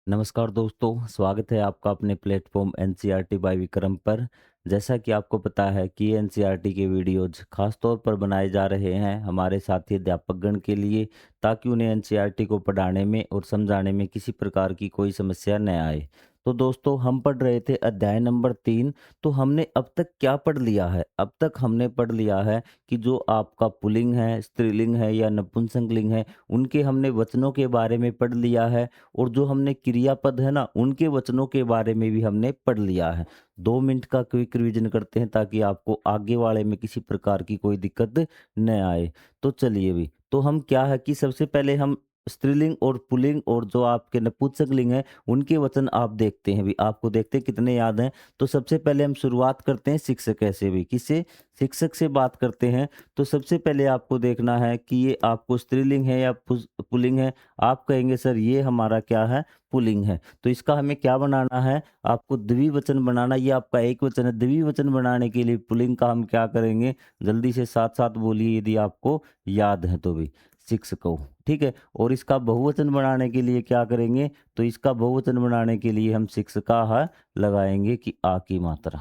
नमस्कार दोस्तों, स्वागत है आपका अपने प्लेटफॉर्म एनसीईआरटी बाय विक्रम पर। जैसा कि आपको पता है कि एनसीईआरटी के वीडियोज़ खास तौर पर बनाए जा रहे हैं हमारे साथी अध्यापकगण के लिए, ताकि उन्हें एनसीईआरटी को पढ़ाने में और समझाने में किसी प्रकार की कोई समस्या न आए। तो दोस्तों, हम पढ़ रहे थे अध्याय नंबर 3। तो हमने अब तक क्या पढ़ लिया है? अब तक हमने पढ़ लिया है कि जो आपका पुल्लिंग है, स्त्रीलिंग है या नपुंसकलिंग है, उनके हमने वचनों के बारे में पढ़ लिया है। और जो हमने क्रियापद है ना, उनके वचनों के बारे में भी हमने पढ़ लिया है। 2 मिनट का क्विक रिवीजन करते हैं ताकि आपको आगे वाले में किसी प्रकार की कोई दिक्कत न आए। तो चलिए भी, तो हम क्या है कि सबसे पहले हम स्त्रीलिंग और पुल्लिंग और जो आपके नपुंसकलिंग है, उनके वचन आप देखते हैं भी, आपको देखते हैं कितने याद हैं। तो सबसे पहले हम शुरुआत करते हैं शिक्षक से भी, किससे? शिक्षक से बात करते हैं। तो सबसे पहले आपको देखना है कि ये आपको स्त्रीलिंग है या पुल्लिंग है। आप कहेंगे सर ये हमारा क्या है? पुल्लिंग है। तो इसका हमें क्या बनाना है? आपको द्विवचन बनाना। ये आपका एक वचन है। द्विवचन बनाने के लिए पुल्लिंग का हम क्या करेंगे? जल्दी से साथ साथ बोलिए यदि आपको याद है तो भी। शिक्षकों, ठीक है। और इसका बहुवचन बनाने के लिए क्या करेंगे? तो इसका बहुवचन बनाने के लिए हम शिक्षिका है लगाएंगे कि आ की मात्रा।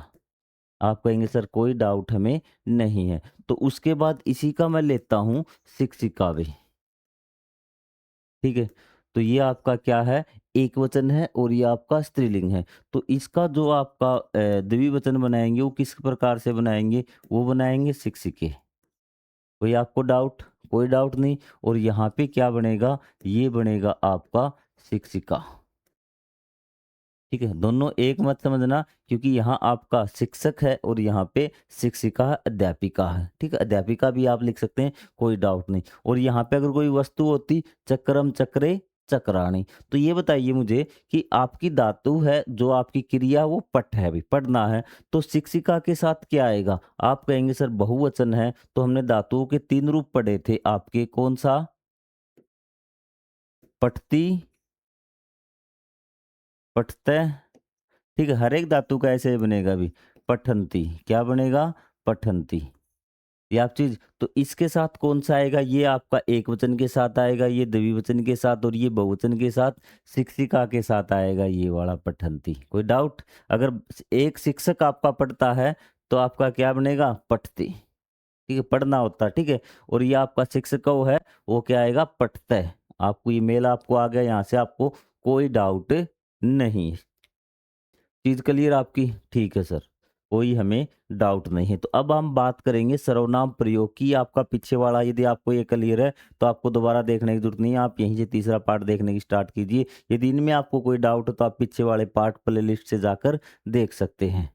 आप कहेंगे सर कोई डाउट हमें नहीं है। तो उसके बाद इसी का मैं लेता हूँ शिक्षिका भी, ठीक है। तो ये आपका क्या है? एक वचन है और ये आपका स्त्रीलिंग है। तो इसका जो आपका द्विवचन बनाएंगे वो किस प्रकार से बनाएंगे? वो बनाएंगे शिक्षिके। कोई आपको डाउट? कोई डाउट नहीं। और यहाँ पे क्या बनेगा? ये बनेगा आपका शिक्षिका, ठीक है। दोनों एक मत समझना, क्योंकि यहाँ आपका शिक्षक है और यहाँ पे शिक्षिका है, अध्यापिका है, ठीक है। अध्यापिका भी आप लिख सकते हैं, कोई डाउट नहीं। और यहाँ पे अगर कोई वस्तु होती, चक्रम चक्रे चक्राणी। तो ये बताइए मुझे कि आपकी धातु है, जो आपकी क्रिया वो पठ है, भी पढ़ना है। तो शिक्षिका के साथ क्या आएगा? आप कहेंगे सर बहुवचन है। तो हमने धातुओं के 3 रूप पढ़े थे आपके, कौन सा? पठती, पठते, ठीक है। हर एक धातु का ऐसे बनेगा भी। पठंती, क्या बनेगा? पठंती। ये आप चीज, तो इसके साथ कौन सा आएगा? ये आपका एक वचन के साथ आएगा, ये द्विवचन के साथ, और ये बहुवचन के साथ शिक्षिका के साथ आएगा, ये वाला पठंती। कोई डाउट? अगर एक शिक्षक आपका पढ़ता है तो आपका क्या बनेगा? पठती, ठीक है। पढ़ना होता है, ठीक है। और ये आपका शिक्षक है, वो क्या आएगा? पठते। आपको ये मेल आपको आ गया, यहाँ से आपको कोई डाउट नहीं। चीज़ क्लियर आपकी? ठीक है सर, कोई हमें डाउट नहीं है। तो अब हम बात करेंगे सर्वनाम प्रयोग की। आपका पीछे वाला यदि आपको ये क्लियर है तो आपको दोबारा देखने की जरूरत नहीं है, आप यहीं से तीसरा पार्ट देखने की स्टार्ट कीजिए। यदि इनमें आपको कोई डाउट हो तो आप पीछे वाले पार्ट प्लेलिस्ट से जाकर देख सकते हैं,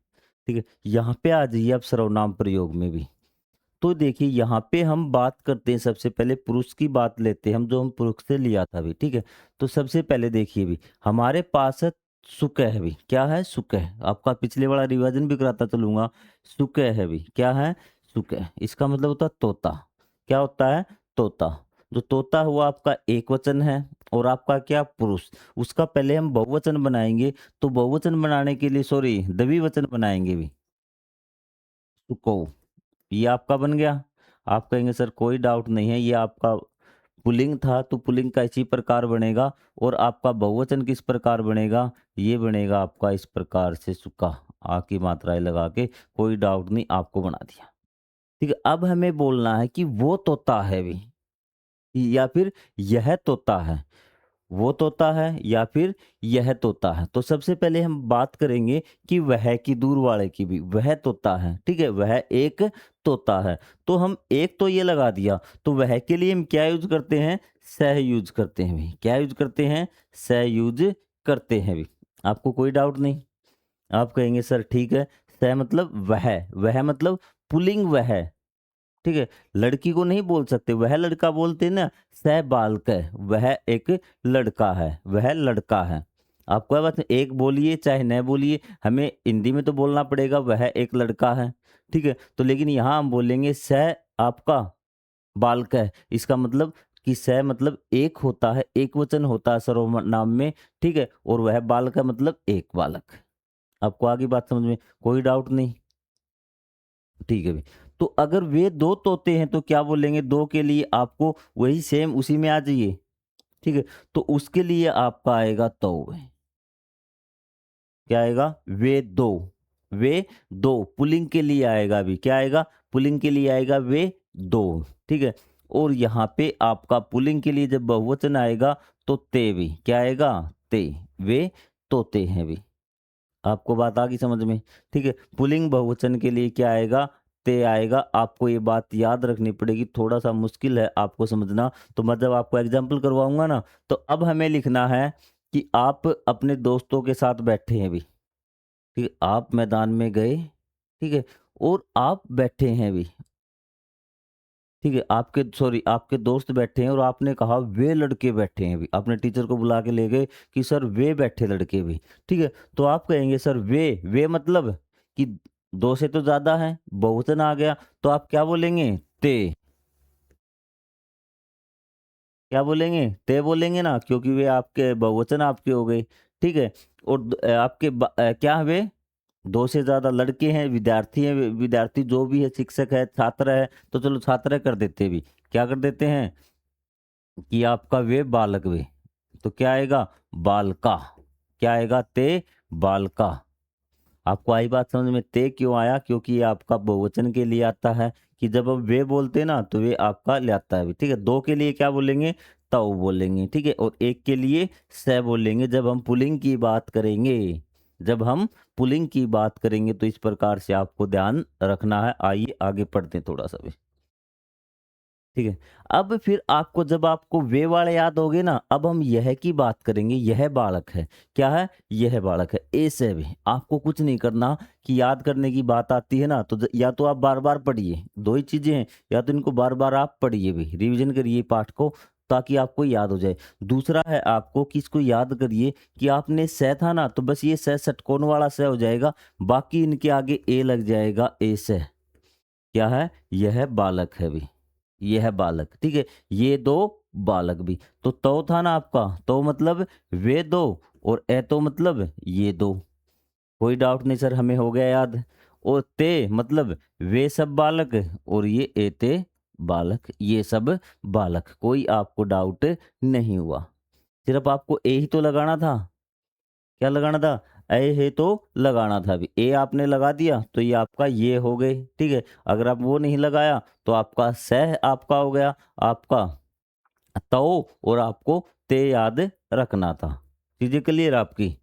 ठीक है। यहाँ पे आ जाइए अब सर्वनाम प्रयोग में भी। तो देखिए यहाँ पे हम बात करते हैं, सबसे पहले पुरुष की बात लेते हैं हम, जो हम पुरुष से लिया था भी, ठीक है। तो सबसे पहले देखिए भी, हमारे पास है सुक है भी। क्या है? सुक है। आपका पिछले वाला रिवीजन भी कराता चलूंगा। सुक है भी, क्या है? सुक है। इसका मतलब होता है तोता। क्या होता है? तोता। जो तोता हुआ आपका एक वचन है, और आपका क्या? पुरुष। उसका पहले हम बहुवचन बनाएंगे। तो बहुवचन बनाने के लिए, सॉरी, द्विवचन बनाएंगे भी। सुको, ये आपका बन गया। आप कहेंगे सर कोई डाउट नहीं है, ये आपका पुल्लिंग था तो पुल्लिंग का इसी प्रकार बनेगा। और आपका बहुवचन किस प्रकार बनेगा? ये बनेगा आपका इस प्रकार से, सुका। आ की मात्राएं लगा के, कोई डाउट नहीं, आपको बना दिया, ठीक है। अब हमें बोलना है कि वो तोता है भी, या फिर यह तोता है। वो तोता है या फिर यह तोता है। तो सबसे पहले हम बात करेंगे कि वह की, दूर वाले की भी। वह तोता है, ठीक है। वह एक तोता है। तो हम एक तो ये लगा दिया। तो वह के लिए हम क्या यूज करते हैं? सह यूज करते हैं भी। क्या यूज करते हैं? सह यूज करते हैं भी। आपको कोई डाउट नहीं? आप कहेंगे सर ठीक है, सह मतलब वह, वह मतलब पुलिंग वह, ठीक है। लड़की को नहीं बोल सकते, वह लड़का बोलते हैं ना। सह बालक है, वह एक लड़का है, वह लड़का है। आपको बात है, एक बोलिए चाहे न बोलिए, हमें हिंदी में तो बोलना पड़ेगा वह एक लड़का है, ठीक है। तो लेकिन यहाँ हम बोलेंगे सह आपका बालक है। इसका मतलब कि सह मतलब एक होता है, एक वचन होता है सर्वनाम में, ठीक है। और वह बालक है मतलब एक बालक। आपको आगे बात समझ में? कोई डाउट नहीं, ठीक है भाई। तो अगर वे दो तोते हैं तो क्या बोलेंगे? दो के लिए आपको वही सेम उसी में आ जाइए, ठीक है। तो उसके लिए आपका आएगा तौ। क्या आएगा? वे दो, वे दो पुल्लिंग के लिए आएगा अभी, क्या आएगा? पुल्लिंग के लिए आएगा वे दो, ठीक है। और यहाँ पे आपका पुल्लिंग के लिए जब बहुवचन आएगा तो ते भी, क्या आएगा? ते, वे तोते हैं भी। आपको बात आ गई समझ में? ठीक है, पुल्लिंग बहुवचन के लिए क्या आएगा? ते आएगा। आपको ये बात याद रखनी पड़ेगी, थोड़ा सा मुश्किल है आपको समझना। तो मैं जब आपको एग्जाम्पल करवाऊंगा ना, तो अब हमें लिखना है कि आप अपने दोस्तों के साथ बैठे हैं अभी, ठीक है, आप मैदान में गए, ठीक है, और आप बैठे हैं अभी, ठीक है, आपके सॉरी आपके दोस्त बैठे हैं और आपने कहा वे लड़के बैठे हैं अभी, आपने टीचर को बुला के ले गए कि सर वे बैठे लड़के भी, ठीक है। तो आप कहेंगे सर वे मतलब कि दो से तो ज्यादा है, बहुवचन आ गया, तो आप क्या बोलेंगे? ते, क्या बोलेंगे? ते बोलेंगे ना, क्योंकि वे आपके बहुवचन आपके हो गए, ठीक है। और आपके क्या वे दो से ज्यादा लड़के हैं, विद्यार्थी हैं, विद्यार्थी जो भी है, शिक्षक है, छात्र है, तो चलो छात्र कर देते भी, क्या कर देते हैं कि आपका वे बालक वे, तो क्या आएगा? बालका, क्या आएगा? ते बालका। आपको आई बात समझ में? ते क्यों आया? क्योंकि ये आपका बहुवचन के लिए आता है, कि जब हम वे बोलते हैं ना तो वे आपका ले आता है, ठीक है। दो के लिए क्या बोलेंगे? तऊ बोलेंगे, ठीक है। और एक के लिए स बोलेंगे जब हम पुल्लिंग की बात करेंगे, जब हम पुल्लिंग की बात करेंगे, तो इस प्रकार से आपको ध्यान रखना है। आइए आगे पढ़ते हैं थोड़ा सा भी, ठीक है। अब फिर आपको जब आपको वे वाले याद हो गए ना, अब हम यह की बात करेंगे। यह बालक है, क्या है? यह बालक है। ऐसे भी आपको कुछ नहीं करना, कि याद करने की बात आती है ना, तो या तो आप बार बार पढ़िए, दो ही चीजें हैं, या तो इनको बार बार आप पढ़िए भी, रिवीजन करिए पाठ को, ताकि आपको याद हो जाए। दूसरा है आपको कि इसको याद करिए कि आपने स था ना, तो बस ये स षटकोण वाला स हो जाएगा, बाकी इनके आगे ए लग जाएगा, ए से। क्या है? यह बालक है भी, ये है बालक, ठीक है। ये दो बालक भी, तो था ना आपका, तो मतलब वे दो, और ए तो मतलब ये दो। कोई डाउट नहीं सर, हमें हो गया याद। और ते मतलब वे सब बालक, और ये एते बालक, ये सब बालक। कोई आपको डाउट नहीं हुआ? सिर्फ आपको ए ही तो लगाना था। क्या लगाना था? ए है तो लगाना था। अभी ए आपने लगा दिया तो ये आपका ये हो गए, ठीक है। अगर आप वो नहीं लगाया तो आपका सह आपका हो गया, आपका तो, और आपको ते याद रखना था। चीजें क्लियर आपकी?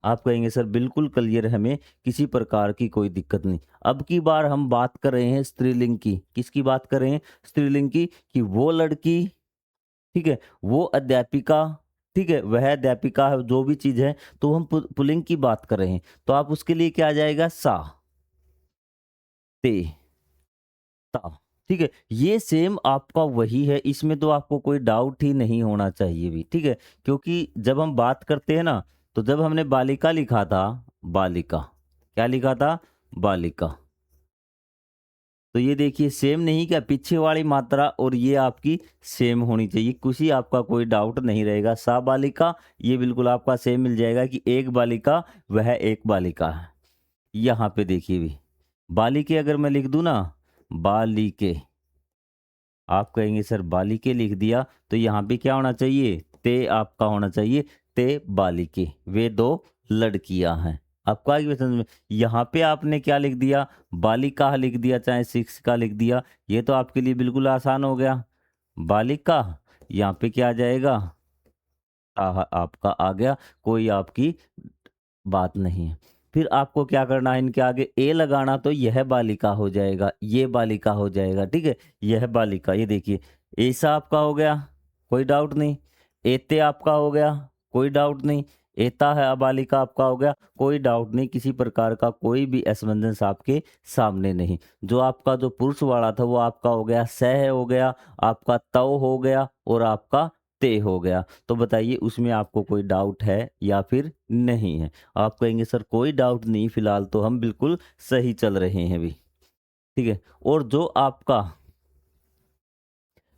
आप कहेंगे सर बिल्कुल क्लियर है, हमें किसी प्रकार की कोई दिक्कत नहीं। अब की बार हम बात कर रहे हैं स्त्रीलिंग की। किसकी बात कर रहे हैं? स्त्रीलिंग की, कि वो लड़की, ठीक है, वो अध्यापिका, ठीक है, वह अध्यापिका है, जो भी चीज है, तो हम पुल्लिंग की बात कर रहे हैं, तो आप उसके लिए क्या आ जाएगा? सा, ते, ता, ठीक है। ये सेम आपका वही है, इसमें तो आपको कोई डाउट ही नहीं होना चाहिए भी, ठीक है। क्योंकि जब हम बात करते हैं ना, तो जब हमने बालिका लिखा था, बालिका, क्या लिखा था? बालिका, तो ये देखिए सेम नहीं, क्या पीछे वाली मात्रा और ये आपकी सेम होनी चाहिए, कुछ ही आपका कोई डाउट नहीं रहेगा। सा बालिका, ये बिल्कुल आपका सेम मिल जाएगा, कि एक बालिका वह एक बालिका है। यहाँ पे देखिए भी, बालिके अगर मैं लिख दूं ना, बालिके, आप कहेंगे सर बालिके लिख दिया, तो यहाँ पे क्या होना चाहिए? ते आपका होना चाहिए, ते बालिके, वे दो लड़कियां हैं। आपको आगे भी समझ में? यहाँ पे आपने क्या लिख दिया? बालिका लिख दिया, चाहे शिक्षिका लिख दिया, ये तो आपके लिए बिल्कुल आसान हो गया। बालिका, यहाँ पे क्या आ जाएगा? आपका आ गया, कोई आपकी बात नहीं है। फिर आपको क्या करना है? इनके आगे ए लगाना, तो यह बालिका हो जाएगा, ये बालिका हो जाएगा, ठीक है। यह बालिका, ये देखिए, ऐसा आपका हो गया, कोई डाउट नहीं। एते आपका हो गया, कोई डाउट नहीं। एता है बालिका आपका हो गया, कोई डाउट नहीं। किसी प्रकार का कोई भी असमंजस आपके सामने नहीं। जो आपका जो पुरुष वाला था वो आपका हो गया, सह हो गया, आपका तव हो गया, और आपका ते हो गया। तो बताइए उसमें आपको कोई डाउट है या फिर नहीं है? आप कहेंगे सर कोई डाउट नहीं, फिलहाल तो हम बिल्कुल सही चल रहे हैं अभी, ठीक है। और जो आपका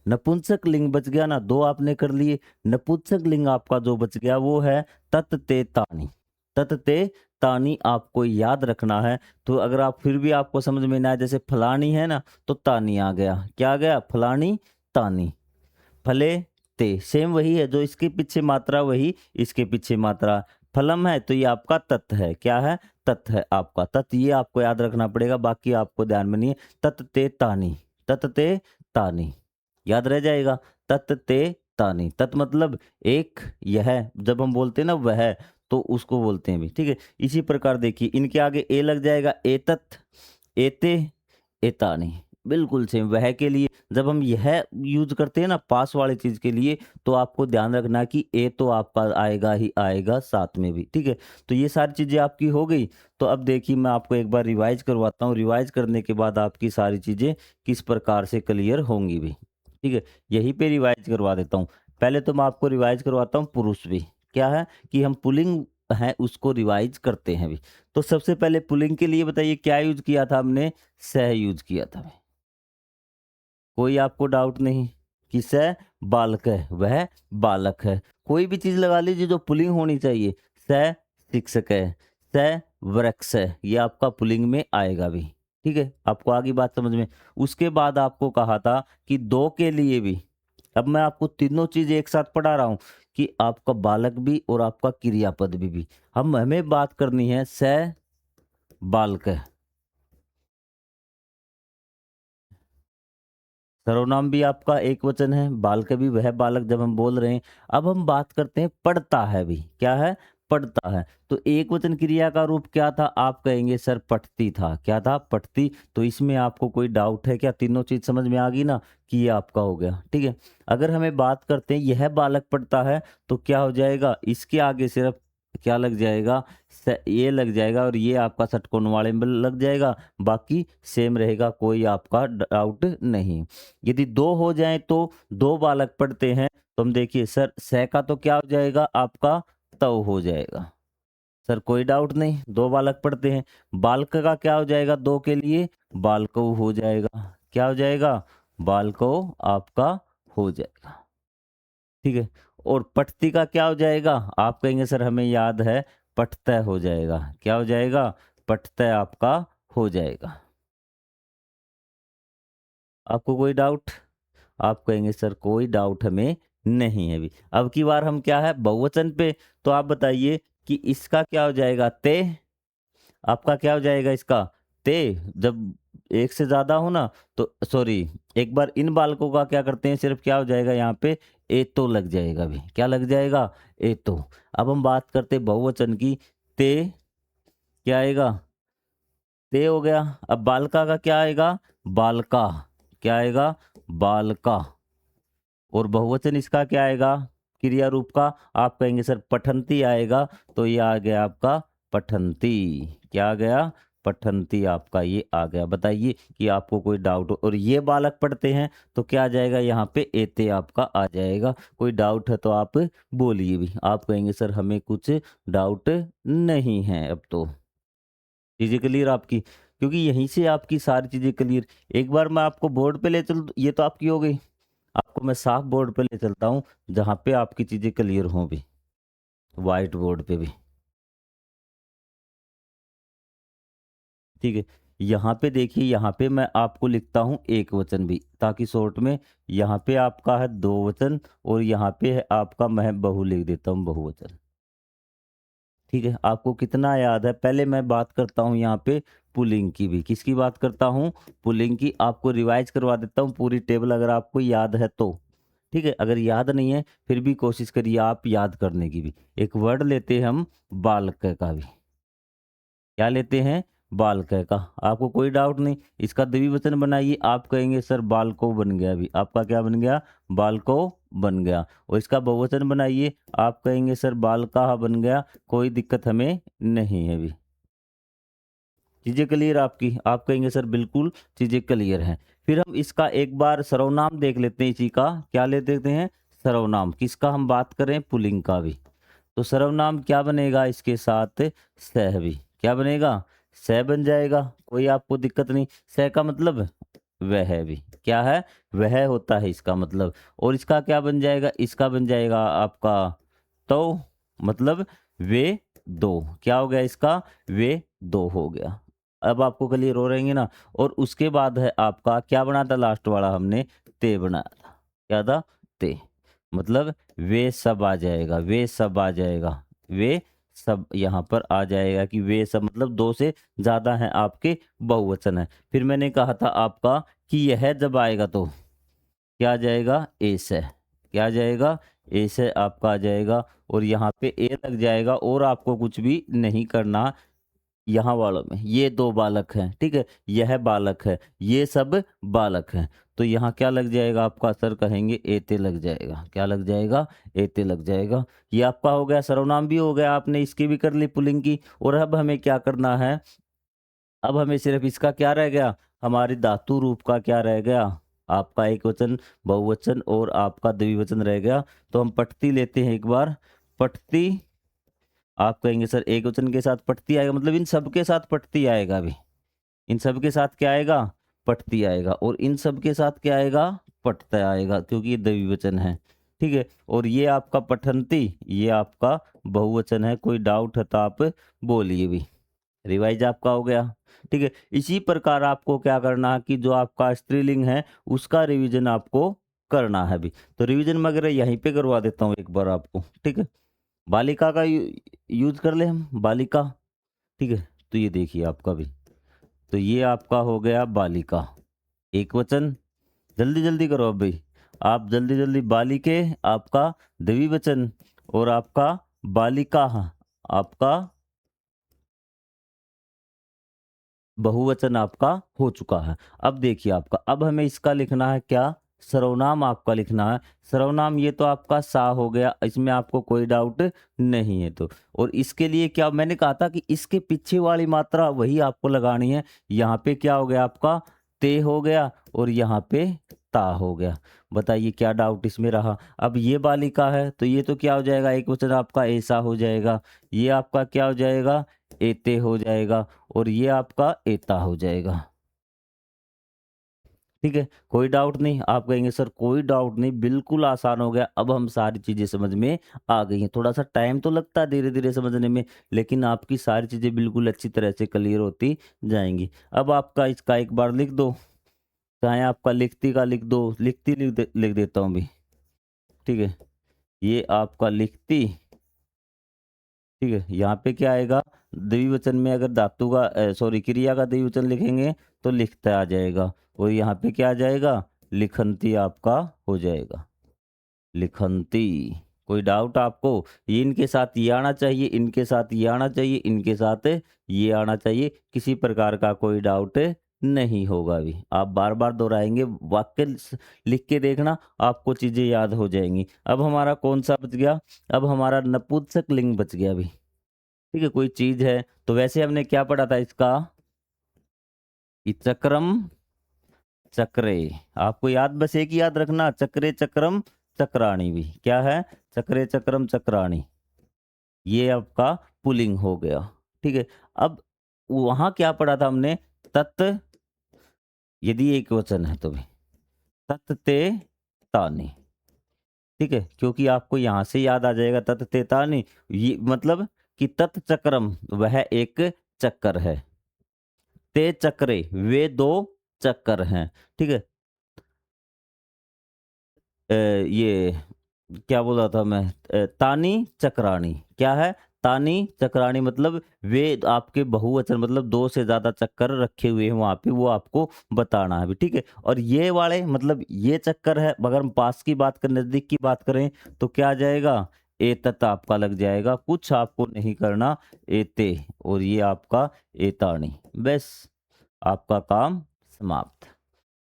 नपुंसक लिंग बच गया ना, दो आपने कर लिए, नपुंसक लिंग आपका जो बच गया वो है तत ते तानी। तत ते तानी आपको याद रखना है। तो अगर आप फिर भी आपको समझ में ना आए, जैसे फलानी है ना, तो तानी आ गया, क्या आ गया? फलानी, तानी, फले, ते, सेम वही है, जो इसके पीछे मात्रा वही इसके पीछे मात्रा। फलम है तो ये आपका तत् है। क्या है? तत् है आपका। तत् ये आपको याद रखना पड़ेगा, बाकी आपको ध्यान में नहीं है। तत् ते तानी, तत् ते तानी याद रह जाएगा। तत् ते तानी, तत् मतलब एक, यह जब हम बोलते हैं ना वह, तो उसको बोलते हैं भी। ठीक है, इसी प्रकार देखिए इनके आगे ए लग जाएगा, एतत्, एते, एतानी, बिल्कुल सेम वह के लिए। जब हम यह यूज करते हैं ना पास वाली चीज के लिए, तो आपको ध्यान रखना कि ए तो आपका आएगा ही आएगा साथ में भी। ठीक है, तो ये सारी चीजें आपकी हो गई। तो अब देखिए मैं आपको एक बार रिवाइज करवाता हूँ, रिवाइज करने के बाद आपकी सारी चीजें किस प्रकार से क्लियर होंगी भी। ठीक है, यहीं पे रिवाइज करवा देता हूँ। पहले तो मैं आपको रिवाइज करवाता हूँ पुरुष भी। क्या है कि हम पुल्लिंग है उसको रिवाइज करते हैं भी। तो सबसे पहले पुल्लिंग के लिए बताइए क्या यूज किया था हमने? सह यूज किया था। कोई आपको डाउट नहीं कि स बालक है, वह बालक है। कोई भी चीज लगा लीजिए जो पुलिंग होनी चाहिए। स शिक्षक है, स वृक्ष है, ये आपका पुलिंग में आएगा भी। ठीक है, आपको आगे बात समझ में। उसके बाद आपको कहा था कि दो के लिए भी, अब मैं आपको तीनों चीज एक साथ पढ़ा रहा हूं कि आपका बालक भी और आपका क्रियापद भी। हमें बात करनी है स बालक है। सर्वनाम भी आपका एक वचन है, बालक भी वह बालक जब हम बोल रहे हैं। अब हम बात करते हैं पढ़ता है भी। क्या है? पढ़ता है। तो एक वचन क्रिया का रूप क्या था? आप कहेंगे सर पठती था। क्या था? पठती। तो इसमें आपको कोई डाउट है क्या? तीनों चीज समझ में आ गई ना कि ये आपका हो गया। ठीक है, अगर हमें बात करते हैं यह बालक पढ़ता है, तो क्या हो जाएगा? इसके आगे सिर्फ क्या लग जाएगा? ये लग जाएगा, और ये आपका षटकोण वाले में लग जाएगा। बाकी सेम रहेगा, कोई आपका डाउट नहीं। यदि दो हो जाए तो दो बालक पढ़ते हैं, तो हम देखिए सर स का तो क्या हो जाएगा आपका? तव हो जाएगा। सर कोई डाउट नहीं, दो बालक पढ़ते हैं। बालक का क्या हो जाएगा? दो के लिए बालको हो जाएगा। क्या हो जाएगा? बालको आपका हो जाएगा। ठीक है, और पठती का क्या हो जाएगा? आप कहेंगे सर हमें याद है, पठतय हो जाएगा। क्या हो जाएगा? पठतय आपका हो जाएगा। आपको कोई डाउट? आप कहेंगे सर कोई डाउट हमें नहीं है अभी। अब की बार हम क्या है? बहुवचन पे। तो आप बताइए कि इसका क्या हो जाएगा? ते। आपका क्या हो जाएगा इसका? ते। जब एक से ज्यादा हो ना, तो सॉरी, एक बार इन बालकों का क्या करते हैं, सिर्फ क्या हो जाएगा यहाँ पे? ए तो लग जाएगा भी। क्या लग जाएगा? ए तो। अब हम बात करते हैं बहुवचन की। ते क्या आएगा? ते हो गया। अब बालका का क्या आएगा? बालका। क्या आएगा? बालका। और बहुवचन इसका क्या आएगा? क्रिया रूप का? आप कहेंगे सर पठंती आएगा। तो ये आ गया आपका पठंती। क्या आ गया? पठंती आपका ये आ गया। बताइए कि आपको कोई डाउट हो। और ये बालक पढ़ते हैं, तो क्या आ जाएगा यहाँ पे? एते आपका आ जाएगा। कोई डाउट है तो आप बोलिए भी। आप कहेंगे सर हमें कुछ डाउट नहीं है। अब तो चीजें क्लियर आपकी, क्योंकि यहीं से आपकी सारी चीजें क्लियर। एक बार मैं आपको बोर्ड पे ले चल, ये तो आपकी हो गई। आपको मैं साफ बोर्ड पे ले चलता हूँ, जहाँ पे आपकी चीजें क्लियर हों भी, वाइट बोर्ड पे भी। ठीक है, यहाँ पे देखिए, यहाँ पे मैं आपको लिखता हूँ एक वचन भी, ताकि शॉर्ट में। यहाँ पे आपका है दो वचन, और यहाँ पे है आपका, मैं बहु लिख देता हूँ, बहुवचन। ठीक है, आपको कितना याद है? पहले मैं बात करता हूँ यहाँ पे पुल्लिंग की भी। किसकी बात करता हूँ? पुल्लिंग की। आपको रिवाइज करवा देता हूँ पूरी टेबल, अगर आपको याद है तो। ठीक है, अगर याद नहीं है फिर भी कोशिश करिए आप याद करने की भी। एक वर्ड लेते हैं हम बालक का भी। क्या लेते हैं? बालक का। आपको कोई डाउट नहीं, इसका द्विवचन बनाइए। आप कहेंगे सर बालको बन गया भी। आपका क्या बन गया? बालको बन गया। और इसका बहुवचन बनाइए। आप कहेंगे सर बालका बन गया। कोई दिक्कत हमें नहीं है भी। चीजें क्लियर आपकी? आप कहेंगे सर बिल्कुल चीजें क्लियर हैं। फिर हम इसका एक बार सर्वनाम देख लेते हैं इसी का। क्या ले देते हैं? सर्वनाम। किसका हम बात करें? पुल्लिंग का भी। तो सर्वनाम क्या बनेगा इसके साथ? सह भी। क्या बनेगा? सह बन जाएगा। कोई आपको दिक्कत नहीं। सह का मतलब वह भी। क्या है? वह होता है इसका मतलब। और इसका क्या बन जाएगा? इसका बन जाएगा आपका तो, मतलब वे दो। क्या हो गया इसका? वे दो हो गया। अब आपको क्लियर हो रहेंगे ना। और उसके बाद है आपका क्या बना था? लास्ट वाला हमने ते बनाया था। क्या था? ते। मतलब वे सब आ जाएगा, वे सब आ जाएगा, वे सब यहाँ पर आ जाएगा कि वे सब मतलब 2 से ज़्यादा हैं आपके बहुवचन है। फिर मैंने कहा था आपका कि यह जब आएगा तो क्या आ जाएगा? ए से। क्या आ जाएगा? ए से आपका आ जाएगा और यहाँ पे ए लग जाएगा और आपको कुछ भी नहीं करना यहाँ वालों में। ये 2 बालक हैं, ठीक है? यह बालक है, ये सब बालक हैं। तो यहाँ क्या लग जाएगा आपका सर कहेंगे एते लग जाएगा। क्या लग जाएगा? एते लग जाएगा। ये आपका हो गया सर्वनाम भी हो गया, आपने इसकी भी कर ली पुल्लिंग की और अब हमें क्या करना है? अब हमें सिर्फ इसका क्या रह गया? हमारी धातु रूप का क्या रह गया? आपका एकवचन, बहुवचन और आपका द्विवचन रह गया। तो हम पठती लेते हैं एक बार। पठती आप कहेंगे सर एकवचन के साथ पठती आएगा मतलब इन सब के साथ पठती आएगा अभी। इन सब के साथ क्या आएगा? पठती आएगा और इन सब के साथ क्या आएगा? पठता आएगा क्योंकि ये द्विवचन है। ठीक है? और ये आपका पठंती, ये आपका बहुवचन है। कोई डाउट है तो आप बोलिए भी। रिवाइज आपका हो गया। ठीक है? इसी प्रकार आपको क्या करना है कि जो आपका स्त्रीलिंग है उसका रिवीजन आपको करना है अभी। तो रिवीजन वगैरह यहीं पे करवा देता हूँ एक बार आपको। ठीक है? बालिका का यूज कर ले हम, बालिका। ठीक है? तो ये देखिए आपका भी। तो ये आपका हो गया बालिका, एक वचन। जल्दी जल्दी करो अब भाई, आप जल्दी जल्दी। बालिके आपका द्विवचन और आपका बालिका आपका बहुवचन आपका हो चुका है। अब देखिए आपका, अब हमें इसका लिखना है क्या? सर्वनाम आपका लिखना है। सर्वनाम ये तो आपका सा हो गया, इसमें आपको कोई डाउट नहीं है। तो और इसके लिए क्या मैंने कहा था कि इसके पीछे वाली मात्रा वही आपको लगानी है। यहाँ पे क्या हो गया आपका? ते हो गया और यहाँ पे ता हो गया। बताइए क्या डाउट इसमें रहा? अब ये बालिका है तो ये तो क्या हो जाएगा? एक वचन आपका ऐसा हो जाएगा। ये आपका क्या हो जाएगा? एते हो जाएगा और ये आपका एता हो जाएगा। ठीक है? कोई डाउट नहीं? आप कहेंगे सर कोई डाउट नहीं, बिल्कुल आसान हो गया। अब हम सारी चीज़ें समझ में आ गई हैं। थोड़ा-सा टाइम तो लगता है धीरे-धीरे समझने में, लेकिन आपकी सारी चीज़ें बिल्कुल अच्छी तरह से क्लियर होती जाएँगी। अब आपका इसका एक बार लिख दो, चाहे आपका लिखती का लिख दो, लिखती लिख देता हूँ अभी। ठीक है? ये आपका लिखती, ठीक है? यहाँ पे क्या आएगा? द्विवचन में अगर धातु का सॉरी क्रिया का द्विवचन लिखेंगे तो लिखता आ जाएगा और यहाँ पे क्या आ जाएगा? लिखंती आपका हो जाएगा। लिखंती। कोई डाउट आपको? ये इनके साथ ये आना चाहिए, इनके साथ ये आना चाहिए, इनके साथ ये आना चाहिए। किसी प्रकार का कोई डाउट नहीं होगा अभी। आप बार-बार दोहराएँगे, वाक्य लिख के देखना, आपको चीज़ें याद हो जाएँगी। अब हमारा कौन-सा बच गया? अब हमारा नपुंसक लिंग बच गया अभी। ठीक है? कोई चीज़ है, तो वैसे हमने क्या पढ़ा था इसका? कि चक्रम चक्रे। आपको याद बस एक ही याद रखना, चक्रे चक्रम चक्राणी भी। क्या है? चक्रे चक्रम चक्राणी। ये आपका पुल्लिंग हो गया। ठीक है? अब वहाँ क्या पढ़ा था हमने? तत्, यदि एक वचन है तो भी। तत् ते तानि। ठीक है? क्योंकि आपको यहाँ से याद आ जाएगा तत् ते तानि, ये मतलब कि तत् चक्रम वह एक चक्कर है। ते चक्रे वे 2 चक्कर हैं। ठीक है? ये क्या बोला था मैं? तानी चक्राणी। क्या है? तानी चक्राणी मतलब वे आपके बहुवचन मतलब 2 से ज़्यादा चक्कर रखे हुए हैं वहाँ पे, वो आपको बताना है अभी। ठीक है? और ये वाले मतलब ये चक्कर है, अगर हम पास की बात करें, नज़दीक की बात करें तो क्या आ जाएगा? एतत् आपका लग जाएगा, कुछ आपको नहीं करना। एते और ये आपका एताणी। बस आपका काम समाप्त।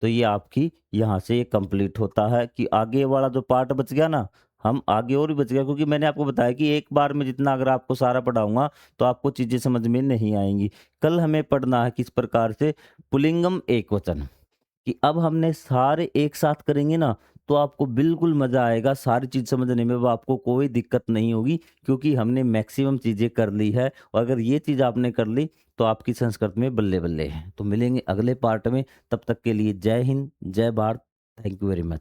तो ये आपकी यहाँ से ये कंप्लीट होता है कि आगे वाला जो पार्ट बच गया ना, हम आगे और भी बच गया क्योंकि मैंने आपको बताया कि एक बार में जितना अगर आपको सारा पढ़ाऊँगा तो आपको चीज़ें समझ में नहीं आएँगी। कल हमें पढ़ना है किस प्रकार से पुल्लिंगम एकवचन, कि अब हमने सारे एक साथ करेंगे ना तो आपको बिल्कुल मज़ा आएगा, सारी चीज़ समझने में वो आपको कोई दिक्कत नहीं होगी क्योंकि हमने मैक्सिमम चीज़ें कर ली है और अगर ये चीज़ आपने कर ली तो आपकी संस्कृत में बल्ले-बल्ले है। तो मिलेंगे अगले पार्ट में, तब तक के लिए जय हिंद, जय Bharat. Thank you very much.